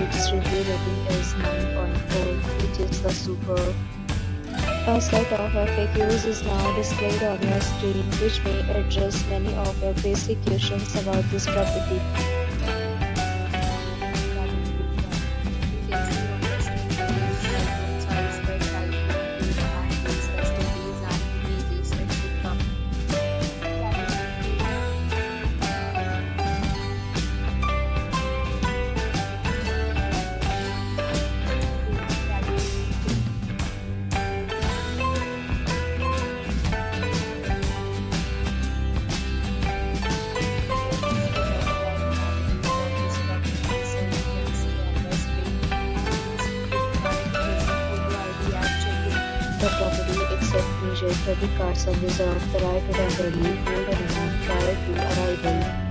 its review rating is 9.4, which is the superb. A set of FAQs is now displayed on your screen, which may address many of your basic questions about this property. The property accepts major credit cards and reserves the right to temporarily hold an amount prior to arrival.